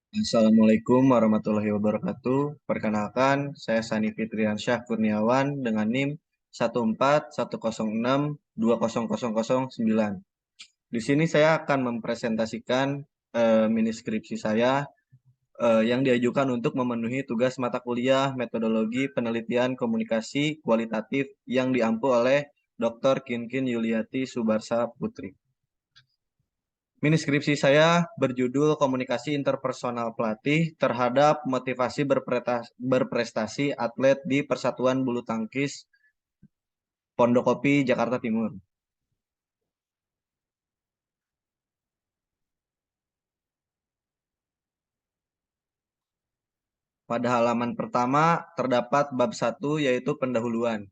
Assalamualaikum warahmatullahi wabarakatuh. Perkenalkan, saya Sani Fitriansyah Kurniawan dengan NIM 14106200009. Di sini saya akan mempresentasikan mini skripsi saya yang diajukan untuk memenuhi tugas mata kuliah metodologi penelitian komunikasi kualitatif yang diampu oleh Dr. Kinkin Yuliati Subarsa Putri. Mini skripsi saya berjudul Komunikasi Interpersonal Pelatih terhadap Motivasi Berprestasi Atlet di Persatuan Bulu Tangkis Pondokopi, Jakarta Timur. Pada halaman pertama terdapat bab 1 yaitu pendahuluan.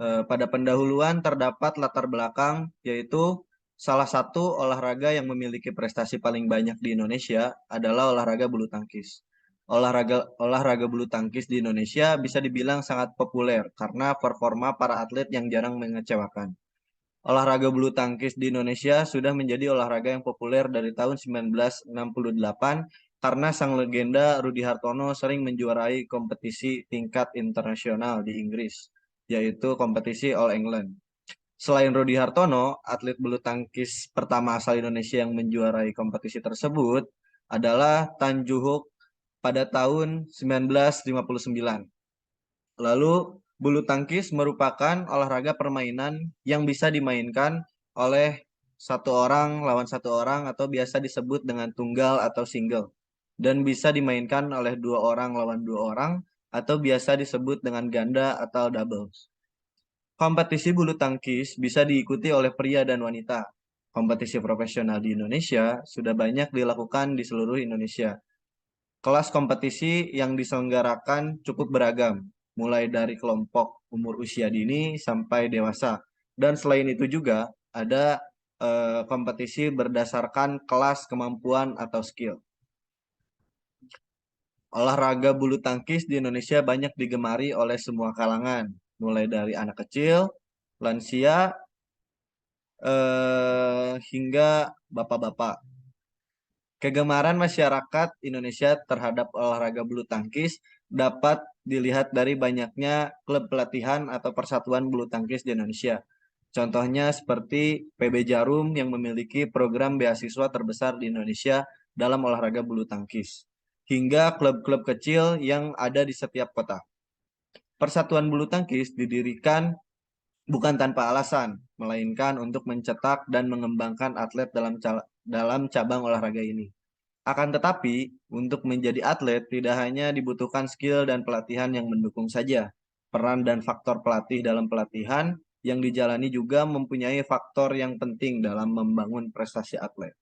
Pada pendahuluan terdapat latar belakang yaitu salah satu olahraga yang memiliki prestasi paling banyak di Indonesia adalah olahraga bulu tangkis. Olahraga bulu tangkis di Indonesia bisa dibilang sangat populer karena performa para atlet yang jarang mengecewakan. Olahraga bulu tangkis di Indonesia sudah menjadi olahraga yang populer dari tahun 1968 karena sang legenda Rudi Hartono sering menjuarai kompetisi tingkat internasional di Inggris, yaitu kompetisi All England. Selain Rudi Hartono, atlet bulu tangkis pertama asal Indonesia yang menjuarai kompetisi tersebut adalah Tan Juhuk pada tahun 1959. Lalu, bulu tangkis merupakan olahraga permainan yang bisa dimainkan oleh satu orang lawan satu orang atau biasa disebut dengan tunggal atau single. Dan bisa dimainkan oleh dua orang lawan dua orang atau biasa disebut dengan ganda atau doubles. Kompetisi bulu tangkis bisa diikuti oleh pria dan wanita. Kompetisi profesional di Indonesia sudah banyak dilakukan di seluruh Indonesia. Kelas kompetisi yang diselenggarakan cukup beragam, mulai dari kelompok umur usia dini sampai dewasa. Dan selain itu juga ada kompetisi berdasarkan kelas kemampuan atau skill. Olahraga bulu tangkis di Indonesia banyak digemari oleh semua kalangan, mulai dari anak kecil, lansia, hingga bapak-bapak. Kegemaran masyarakat Indonesia terhadap olahraga bulu tangkis dapat dilihat dari banyaknya klub pelatihan atau persatuan bulu tangkis di Indonesia. Contohnya seperti PB Jarum yang memiliki program beasiswa terbesar di Indonesia dalam olahraga bulu tangkis, hingga klub-klub kecil yang ada di setiap kota. Persatuan bulu tangkis didirikan bukan tanpa alasan, melainkan untuk mencetak dan mengembangkan atlet dalam cabang olahraga ini. Akan tetapi, untuk menjadi atlet tidak hanya dibutuhkan skill dan pelatihan yang mendukung saja. Peran dan faktor pelatih dalam pelatihan yang dijalani juga mempunyai faktor yang penting dalam membangun prestasi atlet.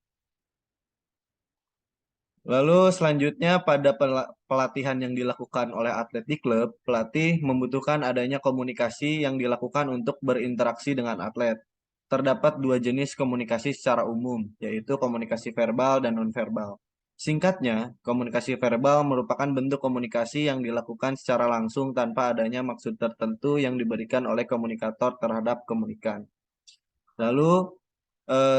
Lalu selanjutnya pada pelatihan yang dilakukan oleh atlet di klub, pelatih membutuhkan adanya komunikasi yang dilakukan untuk berinteraksi dengan atlet. Terdapat dua jenis komunikasi secara umum, yaitu komunikasi verbal dan nonverbal. Singkatnya, komunikasi verbal merupakan bentuk komunikasi yang dilakukan secara langsung tanpa adanya maksud tertentu yang diberikan oleh komunikator terhadap komunikan. Lalu,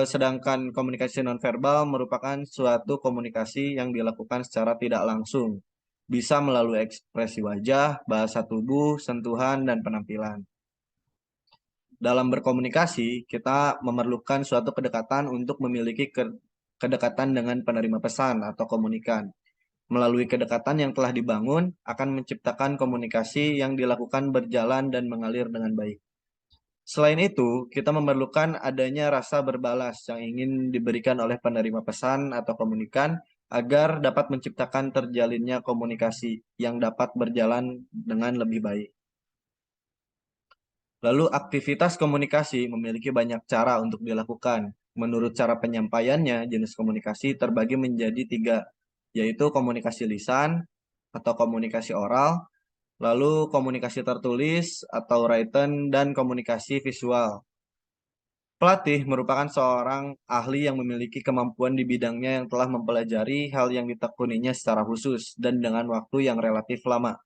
sedangkan komunikasi nonverbal merupakan suatu komunikasi yang dilakukan secara tidak langsung, bisa melalui ekspresi wajah, bahasa tubuh, sentuhan, dan penampilan. Dalam berkomunikasi, kita memerlukan suatu kedekatan untuk memiliki kedekatan dengan penerima pesan atau komunikan. Melalui kedekatan yang telah dibangun, akan menciptakan komunikasi yang dilakukan berjalan dan mengalir dengan baik. Selain itu, kita memerlukan adanya rasa berbalas yang ingin diberikan oleh penerima pesan atau komunikan agar dapat menciptakan terjalinnya komunikasi yang dapat berjalan dengan lebih baik. Lalu aktivitas komunikasi memiliki banyak cara untuk dilakukan. Menurut cara penyampaiannya, jenis komunikasi terbagi menjadi tiga, yaitu komunikasi lisan atau komunikasi oral, lalu komunikasi tertulis atau written, dan komunikasi visual. Pelatih merupakan seorang ahli yang memiliki kemampuan di bidangnya yang telah mempelajari hal yang ditekuninya secara khusus dan dengan waktu yang relatif lama.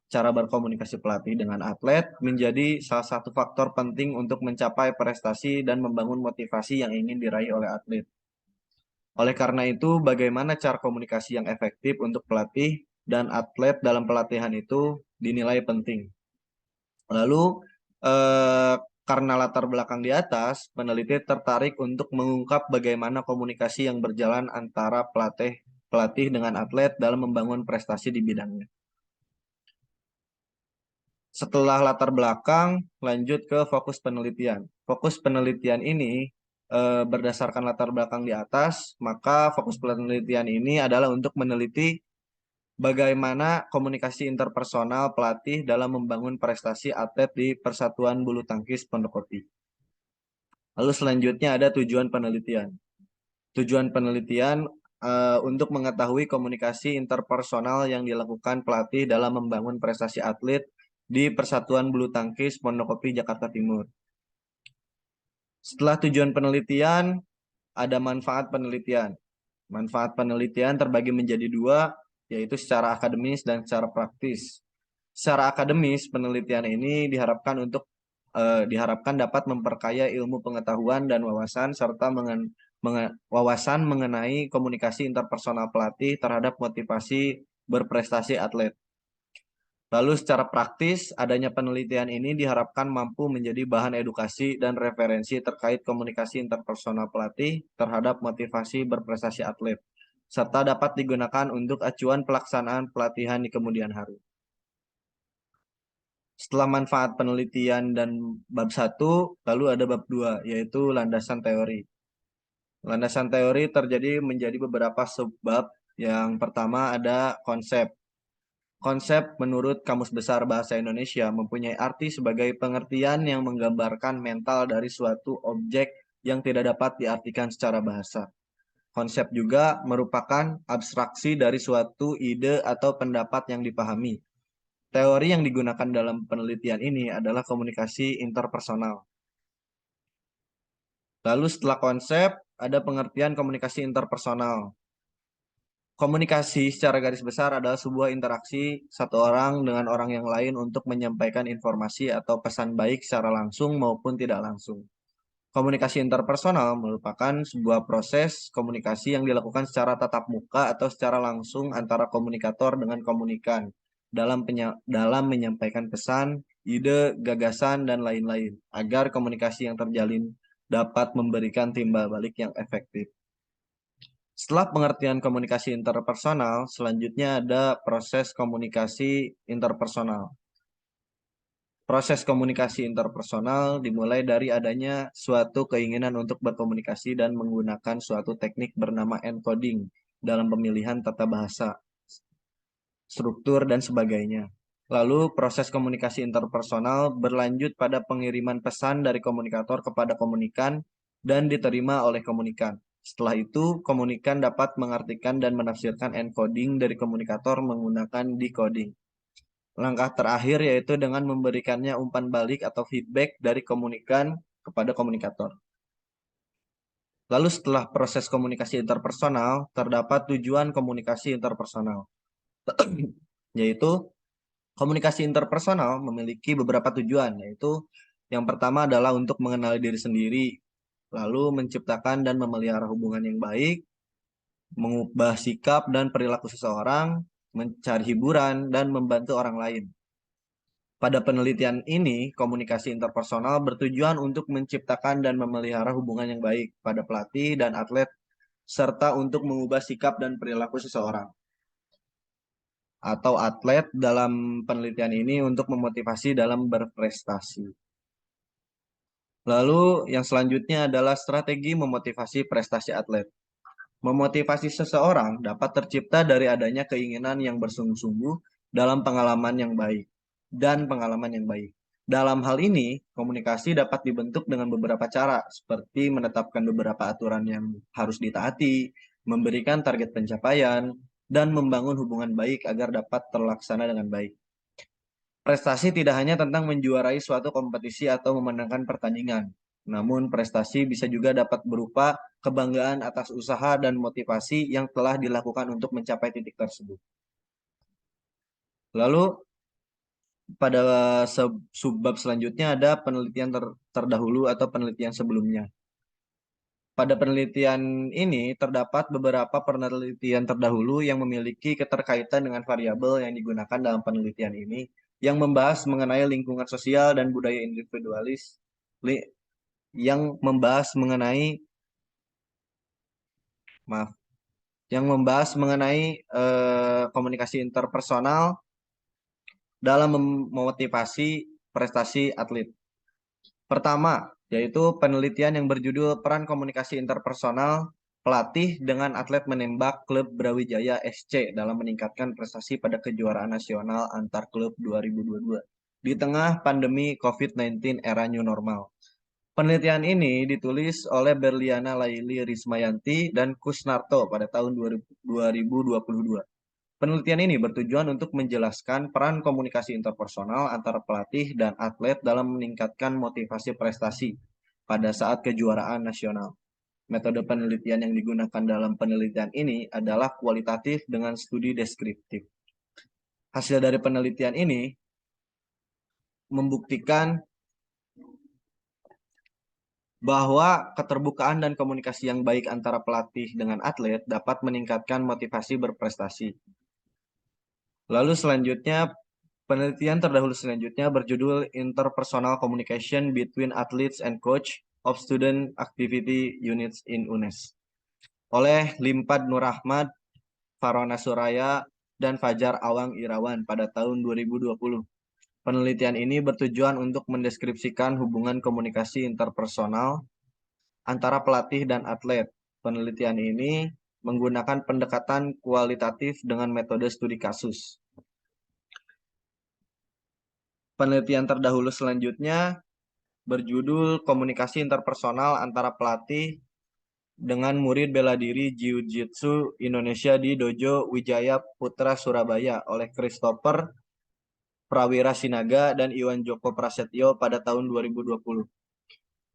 Cara berkomunikasi pelatih dengan atlet menjadi salah satu faktor penting untuk mencapai prestasi dan membangun motivasi yang ingin diraih oleh atlet. Oleh karena itu, bagaimana cara komunikasi yang efektif untuk pelatih dan atlet dalam pelatihan itu dinilai penting. Lalu, eh, karena latar belakang di atas, peneliti tertarik untuk mengungkap bagaimana komunikasi yang berjalan antara pelatih dengan atlet dalam membangun prestasi di bidangnya. Setelah latar belakang, lanjut ke fokus penelitian. Fokus penelitian ini berdasarkan latar belakang di atas, maka fokus penelitian ini adalah untuk meneliti bagaimana komunikasi interpersonal pelatih dalam membangun prestasi atlet di Persatuan Bulu Tangkis Pondokopi. Lalu selanjutnya ada tujuan penelitian. Tujuan penelitian untuk mengetahui komunikasi interpersonal yang dilakukan pelatih dalam membangun prestasi atlet di Persatuan Bulu Tangkis Pondokopi, Jakarta Timur. Setelah tujuan penelitian, ada manfaat penelitian. Manfaat penelitian terbagi menjadi dua, yaitu secara akademis dan secara praktis. Secara akademis, penelitian ini diharapkan dapat memperkaya ilmu pengetahuan dan wawasan serta wawasan mengenai komunikasi interpersonal pelatih terhadap motivasi berprestasi atlet. Lalu secara praktis, adanya penelitian ini diharapkan mampu menjadi bahan edukasi dan referensi terkait komunikasi interpersonal pelatih terhadap motivasi berprestasi atlet, serta dapat digunakan untuk acuan pelaksanaan pelatihan di kemudian hari. Setelah manfaat penelitian dan bab 1, lalu ada bab 2, yaitu landasan teori. Landasan teori terjadi menjadi beberapa subbab. Yang pertama ada konsep. Konsep menurut Kamus Besar Bahasa Indonesia mempunyai arti sebagai pengertian yang menggambarkan mental dari suatu objek yang tidak dapat diartikan secara bahasa. Konsep juga merupakan abstraksi dari suatu ide atau pendapat yang dipahami. Teori yang digunakan dalam penelitian ini adalah komunikasi interpersonal. Lalu setelah konsep, ada pengertian komunikasi interpersonal. Komunikasi secara garis besar adalah sebuah interaksi satu orang dengan orang yang lain untuk menyampaikan informasi atau pesan baik secara langsung maupun tidak langsung. Komunikasi interpersonal merupakan sebuah proses komunikasi yang dilakukan secara tatap muka atau secara langsung antara komunikator dengan komunikan dalam menyampaikan pesan, ide, gagasan, dan lain-lain agar komunikasi yang terjalin dapat memberikan timbal balik yang efektif. Setelah pengertian komunikasi interpersonal, selanjutnya ada proses komunikasi interpersonal. Proses komunikasi interpersonal dimulai dari adanya suatu keinginan untuk berkomunikasi dan menggunakan suatu teknik bernama encoding dalam pemilihan tata bahasa, struktur, dan sebagainya. Lalu proses komunikasi interpersonal berlanjut pada pengiriman pesan dari komunikator kepada komunikan dan diterima oleh komunikan. Setelah itu, komunikan dapat mengartikan dan menafsirkan encoding dari komunikator menggunakan decoding. Langkah terakhir yaitu dengan memberikannya umpan balik atau feedback dari komunikan kepada komunikator. Lalu setelah proses komunikasi interpersonal, terdapat tujuan komunikasi interpersonal, yaitu komunikasi interpersonal memiliki beberapa tujuan, yaitu yang pertama adalah untuk mengenali diri sendiri, lalu menciptakan dan memelihara hubungan yang baik, mengubah sikap dan perilaku seseorang, mencari hiburan, dan membantu orang lain. Pada penelitian ini, komunikasi interpersonal bertujuan untuk menciptakan dan memelihara hubungan yang baik pada pelatih dan atlet, serta untuk mengubah sikap dan perilaku seseorang atau atlet dalam penelitian ini untuk memotivasi dalam berprestasi. Lalu yang selanjutnya adalah strategi memotivasi prestasi atlet. Memotivasi seseorang dapat tercipta dari adanya keinginan yang bersungguh-sungguh dalam pengalaman yang baik dan pengalaman yang baik. Dalam hal ini, komunikasi dapat dibentuk dengan beberapa cara, seperti menetapkan beberapa aturan yang harus ditaati, memberikan target pencapaian, dan membangun hubungan baik agar dapat terlaksana dengan baik. Prestasi tidak hanya tentang menjuarai suatu kompetisi atau memenangkan pertandingan, namun prestasi bisa juga dapat berupa kebanggaan atas usaha dan motivasi yang telah dilakukan untuk mencapai titik tersebut. Lalu pada subbab selanjutnya ada penelitian terdahulu atau penelitian sebelumnya. Pada penelitian ini terdapat beberapa penelitian terdahulu yang memiliki keterkaitan dengan variabel yang digunakan dalam penelitian ini, yang membahas mengenai lingkungan sosial dan budaya individualis, yang membahas mengenai, maaf, yang membahas mengenai komunikasi interpersonal dalam memotivasi prestasi atlet. Pertama, yaitu penelitian yang berjudul Peran Komunikasi Interpersonal Pelatih dengan Atlet Menembak Klub Brawijaya SC dalam meningkatkan prestasi pada kejuaraan nasional antar klub 2022 di tengah pandemi COVID-19 era new normal. Penelitian ini ditulis oleh Berliana Laili Rismayanti dan Kusnarto pada tahun 2022. Penelitian ini bertujuan untuk menjelaskan peran komunikasi interpersonal antara pelatih dan atlet dalam meningkatkan motivasi prestasi pada saat kejuaraan nasional. Metode penelitian yang digunakan dalam penelitian ini adalah kualitatif dengan studi deskriptif. Hasil dari penelitian ini membuktikan bahwa keterbukaan dan komunikasi yang baik antara pelatih dengan atlet dapat meningkatkan motivasi berprestasi. Lalu selanjutnya, penelitian terdahulu selanjutnya berjudul Interpersonal Communication Between Athletes and Coach of Student Activity Units in UNES oleh Limpad Nur Ahmad, Farona Suraya, dan Fajar Awang Irawan pada tahun 2020. Penelitian ini bertujuan untuk mendeskripsikan hubungan komunikasi interpersonal antara pelatih dan atlet. Penelitian ini menggunakan pendekatan kualitatif dengan metode studi kasus. Penelitian terdahulu selanjutnya berjudul Komunikasi Interpersonal Antara Pelatih dengan Murid Bela Diri Jiu-Jitsu Indonesia di Dojo Wijaya Putra Surabaya oleh Christopher Prawira Sinaga dan Iwan Joko Prasetyo pada tahun 2020.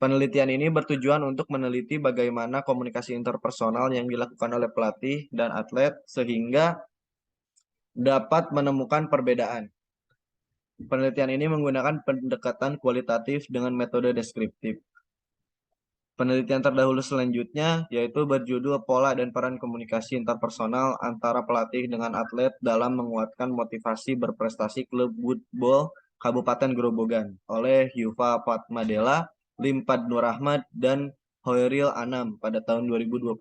Penelitian ini bertujuan untuk meneliti bagaimana komunikasi interpersonal yang dilakukan oleh pelatih dan atlet sehingga dapat menemukan perbedaan. Penelitian ini menggunakan pendekatan kualitatif dengan metode deskriptif. Penelitian terdahulu selanjutnya yaitu berjudul Pola dan Peran Komunikasi Interpersonal Antara Pelatih dengan Atlet dalam Menguatkan Motivasi Berprestasi Klub Woodball Kabupaten Grobogan oleh Yuva Fatmadela, Limpad Nur Ahmad, dan Hoiril Anam pada tahun 2022.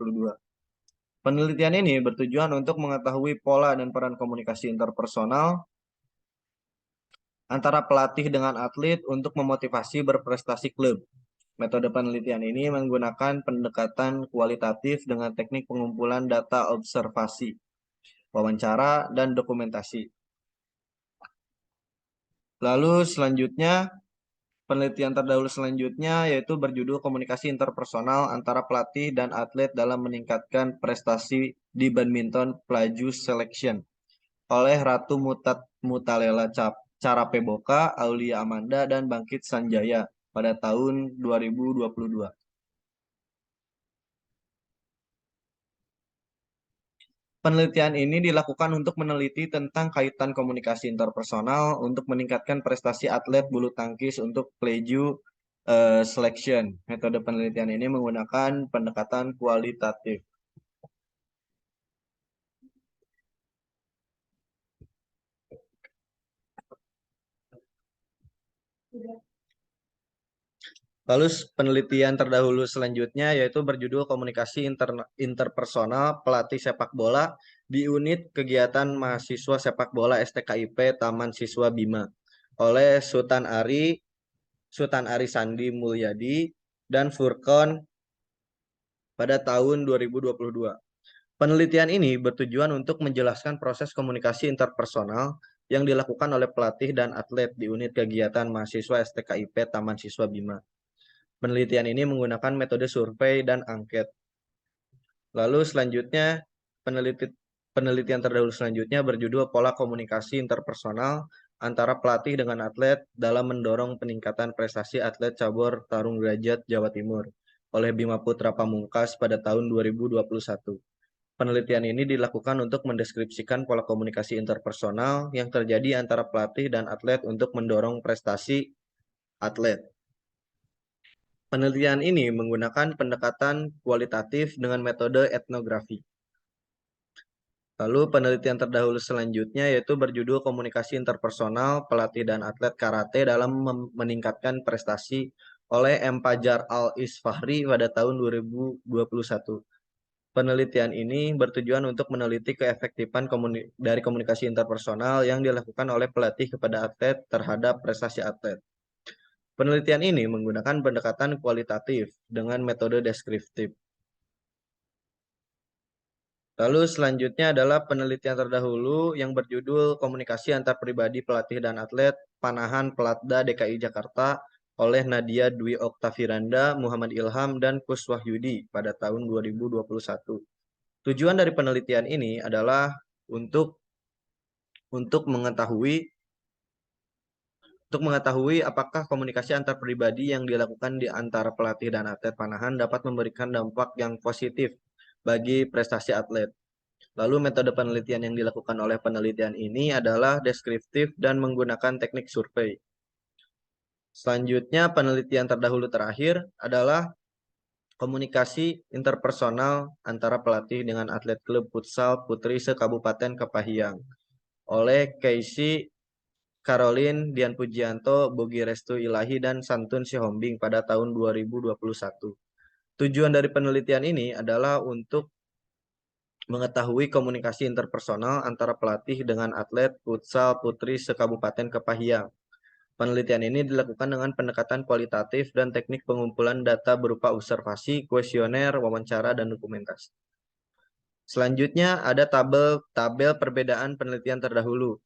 Penelitian ini bertujuan untuk mengetahui pola dan peran komunikasi interpersonal antara pelatih dengan atlet untuk memotivasi berprestasi klub. Metode penelitian ini menggunakan pendekatan kualitatif dengan teknik pengumpulan data observasi, wawancara, dan dokumentasi. Lalu selanjutnya, penelitian terdahulu selanjutnya yaitu berjudul Komunikasi Interpersonal Antara Pelatih dan Atlet dalam Meningkatkan Prestasi di Badminton Pelaju Selection oleh Ratu Mutalela Carapeboka, Aulia Amanda, dan Bangkit Sanjaya pada tahun 2022. Penelitian ini dilakukan untuk meneliti tentang kaitan komunikasi interpersonal untuk meningkatkan prestasi atlet bulu tangkis untuk Pleju Selection. Metode penelitian ini menggunakan pendekatan kualitatif. Lalu penelitian terdahulu selanjutnya yaitu berjudul Komunikasi Interpersonal Pelatih Sepak Bola di Unit Kegiatan Mahasiswa Sepak Bola STKIP Taman Siswa Bima oleh Sultan Ari Sandi Mulyadi dan Furkon pada tahun 2022. Penelitian ini bertujuan untuk menjelaskan proses komunikasi interpersonal yang dilakukan oleh pelatih dan atlet di unit kegiatan mahasiswa STKIP Taman Siswa Bima. Penelitian ini menggunakan metode survei dan angket. Lalu selanjutnya, penelitian terdahulu selanjutnya berjudul Pola Komunikasi Interpersonal Antara Pelatih dengan Atlet dalam Mendorong Peningkatan Prestasi Atlet Cabur Tarung Derajat Jawa Timur oleh Bima Putra Pamungkas pada tahun 2021. Penelitian ini dilakukan untuk mendeskripsikan pola komunikasi interpersonal yang terjadi antara pelatih dan atlet untuk mendorong prestasi atlet. Penelitian ini menggunakan pendekatan kualitatif dengan metode etnografi. Lalu penelitian terdahulu selanjutnya yaitu berjudul Komunikasi Interpersonal Pelatih dan Atlet Karate dalam meningkatkan prestasi oleh M. Fajar Al-Isfahri pada tahun 2021. Penelitian ini bertujuan untuk meneliti keefektifan dari komunikasi interpersonal yang dilakukan oleh pelatih kepada atlet terhadap prestasi atlet. Penelitian ini menggunakan pendekatan kualitatif dengan metode deskriptif. Lalu selanjutnya adalah penelitian terdahulu yang berjudul Komunikasi Antar Pribadi Pelatih dan Atlet Panahan Pelatda DKI Jakarta oleh Nadia Dwi Oktaviranda, Muhammad Ilham, dan Kus Wahyudi pada tahun 2021. Tujuan dari penelitian ini adalah untuk mengetahui apakah komunikasi antar pribadi yang dilakukan di antara pelatih dan atlet panahan dapat memberikan dampak yang positif bagi prestasi atlet. Lalu metode penelitian yang dilakukan oleh penelitian ini adalah deskriptif dan menggunakan teknik survei. Selanjutnya penelitian terdahulu terakhir adalah komunikasi interpersonal antara pelatih dengan atlet klub futsal putri se-Kabupaten Kepahiang oleh Casey Caroline, Dian Pujianto, Bogi Restu Ilahi, dan Santun Sihombing pada tahun 2021. Tujuan dari penelitian ini adalah untuk mengetahui komunikasi interpersonal antara pelatih dengan atlet futsal putri se-Kabupaten Kepahiang. Penelitian ini dilakukan dengan pendekatan kualitatif dan teknik pengumpulan data berupa observasi, kuesioner, wawancara, dan dokumentasi. Selanjutnya ada tabel perbedaan penelitian terdahulu.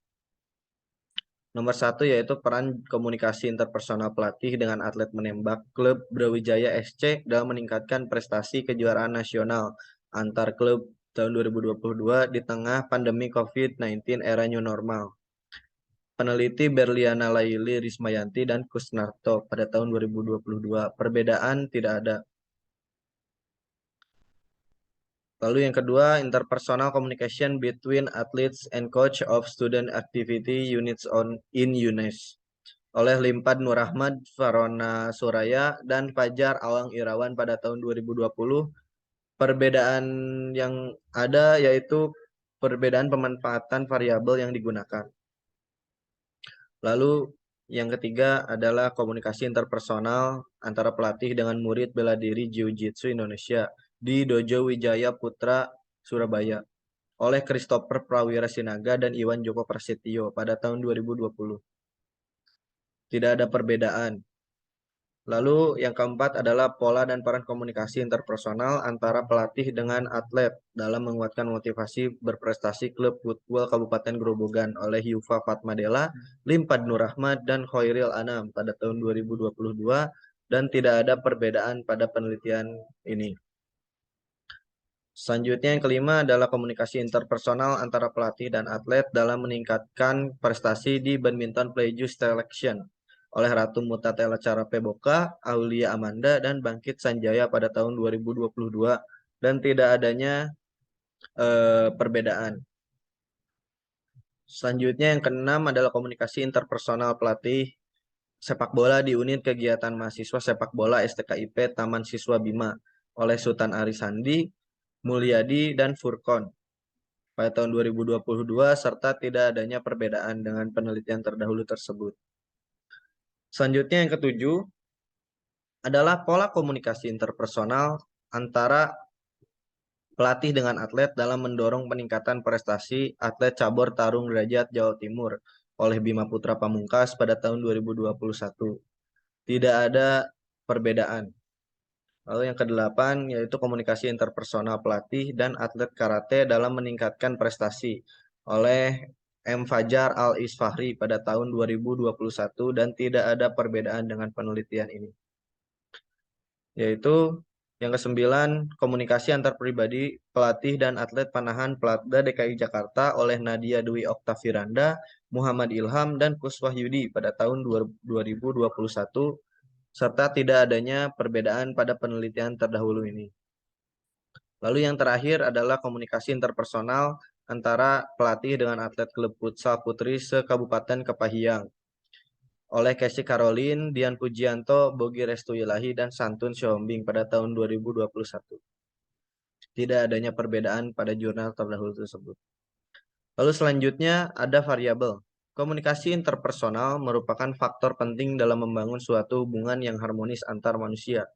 Nomor 1 yaitu peran komunikasi interpersonal pelatih dengan atlet menembak klub Brawijaya SC dalam meningkatkan prestasi kejuaraan nasional antar klub tahun 2022 di tengah pandemi COVID-19 era new normal. Peneliti Berliana Laili Rismayanti dan Kusnarto pada tahun 2022. Perbedaan tidak ada. Lalu yang kedua, interpersonal communication between athletes and coach of student activity units in UNES oleh Limpad Nurahmad, Farona Suraya, dan Fajar Awang Irawan pada tahun 2020. Perbedaan yang ada yaitu perbedaan pemanfaatan variabel yang digunakan. Lalu yang ketiga adalah komunikasi interpersonal antara pelatih dengan murid bela diri Jiu-Jitsu Indonesia di Dojo Wijaya Putra, Surabaya oleh Christopher Prawira Sinaga dan Iwan Joko Prasetyo pada tahun 2020. Tidak ada perbedaan. Lalu yang keempat adalah pola dan peran komunikasi interpersonal antara pelatih dengan atlet dalam menguatkan motivasi berprestasi klub football Kabupaten Grobogan oleh Yufa Fatmadela, Limpad Nurahmad, dan Khairil Anam pada tahun 2022 dan tidak ada perbedaan pada penelitian ini. Selanjutnya yang kelima adalah komunikasi interpersonal antara pelatih dan atlet dalam meningkatkan prestasi di badminton Playjus Selection oleh Ratu Mutatela Cara Peboka, Aulia Amanda, dan Bangkit Sanjaya pada tahun 2022 dan tidak adanya perbedaan. Selanjutnya yang keenam adalah komunikasi interpersonal pelatih sepak bola di unit kegiatan mahasiswa sepak bola STKIP Taman Siswa Bima oleh Sultan Arisandi, Mulyadi, dan Furkon pada tahun 2022 serta tidak adanya perbedaan dengan penelitian terdahulu tersebut. Selanjutnya yang ketujuh adalah pola komunikasi interpersonal antara pelatih dengan atlet dalam mendorong peningkatan prestasi atlet cabur tarung derajat Jawa Timur oleh Bima Putra Pamungkas pada tahun 2021. Tidak ada perbedaan. Lalu yang kedelapan yaitu komunikasi interpersonal pelatih dan atlet karate dalam meningkatkan prestasi oleh M. Fajar Al-Isfahri pada tahun 2021 dan tidak ada perbedaan dengan penelitian ini. Yaitu yang kesembilan, komunikasi antar pribadi pelatih dan atlet panahan Pelatda DKI Jakarta oleh Nadia Dwi Oktaviranda, Muhammad Ilham, dan Kus Wahyudi pada tahun 2021 serta tidak adanya perbedaan pada penelitian terdahulu ini. Lalu yang terakhir adalah komunikasi interpersonal antara pelatih dengan atlet klub futsal putri se-Kabupaten Kepahiang oleh Casey Caroline, Dian Pujianto, Bogi Restuilahi, dan Santun Siombing pada tahun 2021. Tidak adanya perbedaan pada jurnal terdahulu tersebut. Lalu selanjutnya ada variabel. Komunikasi interpersonal merupakan faktor penting dalam membangun suatu hubungan yang harmonis antar manusia.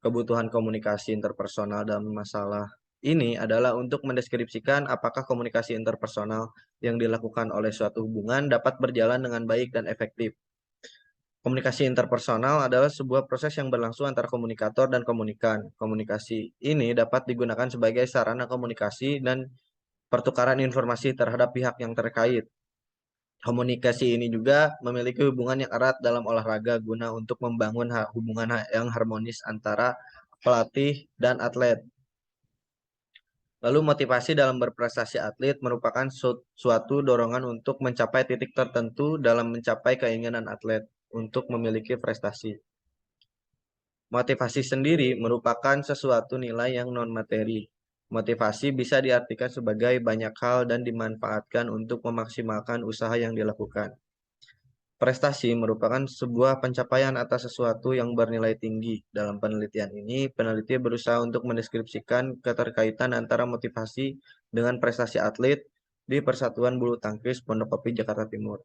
Kebutuhan komunikasi interpersonal dalam masalah ini adalah untuk mendeskripsikan apakah komunikasi interpersonal yang dilakukan oleh suatu hubungan dapat berjalan dengan baik dan efektif. Komunikasi interpersonal adalah sebuah proses yang berlangsung antara komunikator dan komunikan. Komunikasi ini dapat digunakan sebagai sarana komunikasi dan pertukaran informasi terhadap pihak yang terkait. Komunikasi ini juga memiliki hubungan yang erat dalam olahraga guna untuk membangun hubungan yang harmonis antara pelatih dan atlet. Lalu motivasi dalam berprestasi atlet merupakan suatu dorongan untuk mencapai titik tertentu dalam mencapai keinginan atlet untuk memiliki prestasi. Motivasi sendiri merupakan sesuatu nilai yang non-materi. Motivasi bisa diartikan sebagai banyak hal dan dimanfaatkan untuk memaksimalkan usaha yang dilakukan. Prestasi merupakan sebuah pencapaian atas sesuatu yang bernilai tinggi. Dalam penelitian ini, peneliti berusaha untuk mendeskripsikan keterkaitan antara motivasi dengan prestasi atlet di Persatuan Bulu Tangkis Pondok Kopi Jakarta Timur.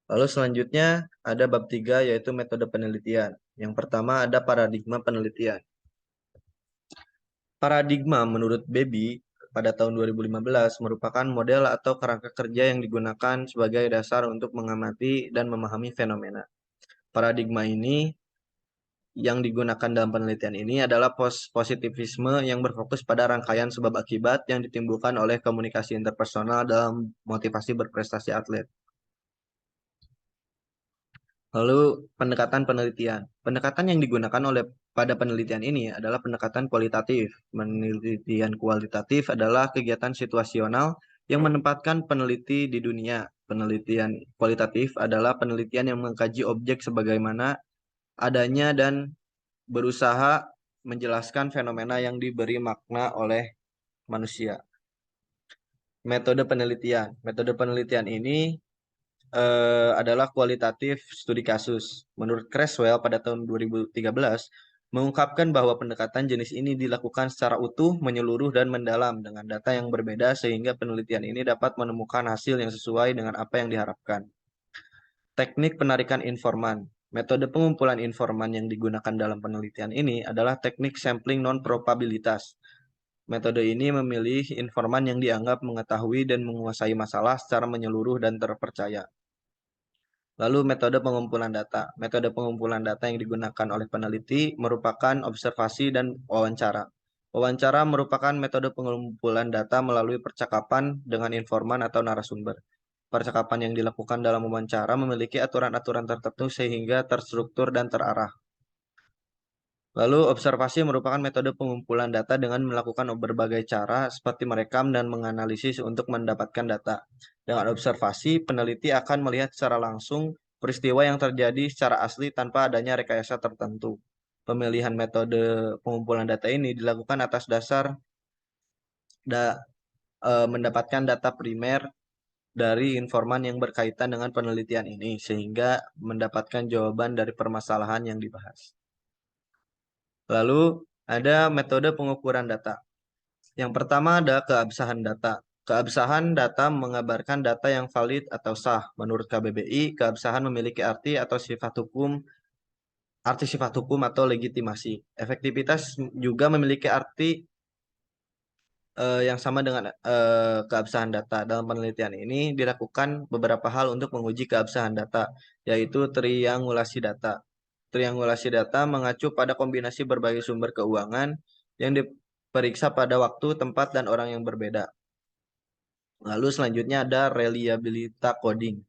Lalu selanjutnya ada bab 3 yaitu metode penelitian. Yang pertama ada paradigma penelitian. Paradigma menurut Bebi pada tahun 2015 merupakan model atau kerangka kerja yang digunakan sebagai dasar untuk mengamati dan memahami fenomena. Paradigma ini yang digunakan dalam penelitian ini adalah positivisme yang berfokus pada rangkaian sebab akibat yang ditimbulkan oleh komunikasi interpersonal dalam motivasi berprestasi atlet. Lalu pendekatan penelitian. Pendekatan yang digunakan pada penelitian ini adalah pendekatan kualitatif. Penelitian kualitatif adalah kegiatan situasional yang menempatkan peneliti di dunia. Penelitian kualitatif adalah penelitian yang mengkaji objek sebagaimana adanya dan berusaha menjelaskan fenomena yang diberi makna oleh manusia. Metode penelitian. Metode penelitian ini adalah kualitatif studi kasus. Menurut Creswell pada tahun 2013, mengungkapkan bahwa pendekatan jenis ini dilakukan secara utuh, menyeluruh, dan mendalam dengan data yang berbeda sehingga penelitian ini dapat menemukan hasil yang sesuai dengan apa yang diharapkan. Teknik penarikan informan. Metode pengumpulan informan yang digunakan dalam penelitian ini adalah teknik sampling non-probabilitas. Metode ini memilih informan yang dianggap mengetahui dan menguasai masalah secara menyeluruh dan terpercaya. Lalu metode pengumpulan data. Metode pengumpulan data yang digunakan oleh peneliti merupakan observasi dan wawancara. Wawancara merupakan metode pengumpulan data melalui percakapan dengan informan atau narasumber. Percakapan yang dilakukan dalam wawancara memiliki aturan-aturan tertentu sehingga terstruktur dan terarah. Lalu observasi merupakan metode pengumpulan data dengan melakukan berbagai cara seperti merekam dan menganalisis untuk mendapatkan data. Dengan observasi, peneliti akan melihat secara langsung peristiwa yang terjadi secara asli tanpa adanya rekayasa tertentu. Pemilihan metode pengumpulan data ini dilakukan atas dasar mendapatkan data primer dari informan yang berkaitan dengan penelitian ini sehingga mendapatkan jawaban dari permasalahan yang dibahas. Lalu ada metode pengukuran data. Yang pertama ada keabsahan data. Keabsahan data mengabarkan data yang valid atau sah. Menurut KBBI, keabsahan memiliki arti sifat hukum atau legitimasi. Efektivitas juga memiliki arti yang sama dengan keabsahan data. Dalam penelitian ini dilakukan beberapa hal untuk menguji keabsahan data, yaitu triangulasi data. Triangulasi data mengacu pada kombinasi berbagai sumber keuangan yang diperiksa pada waktu, tempat, dan orang yang berbeda. Lalu selanjutnya ada reliability coding.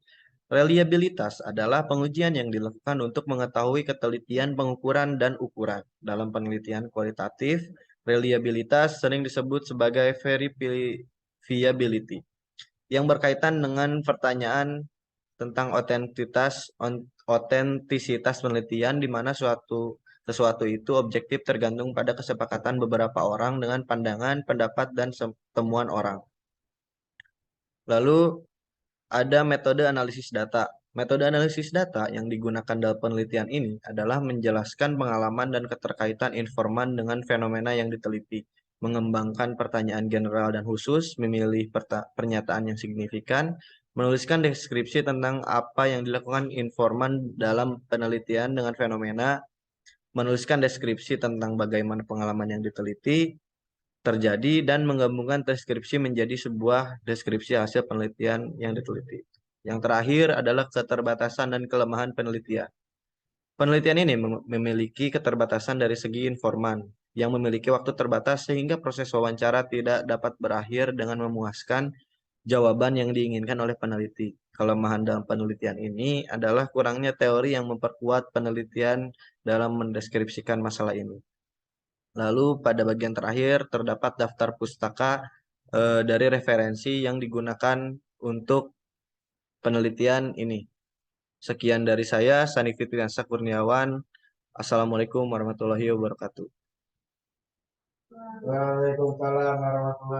Reliabilitas adalah pengujian yang dilakukan untuk mengetahui ketelitian pengukuran dan ukuran. Dalam penelitian kualitatif, reliabilitas sering disebut sebagai verifiability, yang berkaitan dengan pertanyaan tentang otentisitas penelitian di mana sesuatu itu objektif tergantung pada kesepakatan beberapa orang dengan pandangan, pendapat, dan temuan orang. Lalu ada metode analisis data. Metode analisis data yang digunakan dalam penelitian ini adalah menjelaskan pengalaman dan keterkaitan informan dengan fenomena yang diteliti, mengembangkan pertanyaan general dan khusus, memilih pernyataan yang signifikan, menuliskan deskripsi tentang apa yang dilakukan informan dalam penelitian dengan fenomena, menuliskan deskripsi tentang bagaimana pengalaman yang diteliti terjadi, dan menggabungkan deskripsi menjadi sebuah deskripsi hasil penelitian yang diteliti. Yang terakhir adalah keterbatasan dan kelemahan penelitian. Penelitian ini memiliki keterbatasan dari segi informan, yang memiliki waktu terbatas sehingga proses wawancara tidak dapat berakhir dengan memuaskan jawaban yang diinginkan oleh peneliti. Kelemahan dalam penelitian ini adalah kurangnya teori yang memperkuat penelitian dalam mendeskripsikan masalah ini. Lalu pada bagian terakhir terdapat daftar pustaka dari referensi yang digunakan untuk penelitian ini. Sekian dari saya, Sani Fitriansa Kurniawan. Assalamualaikum warahmatullahi wabarakatuh. Waalaikumsalam warahmatullahi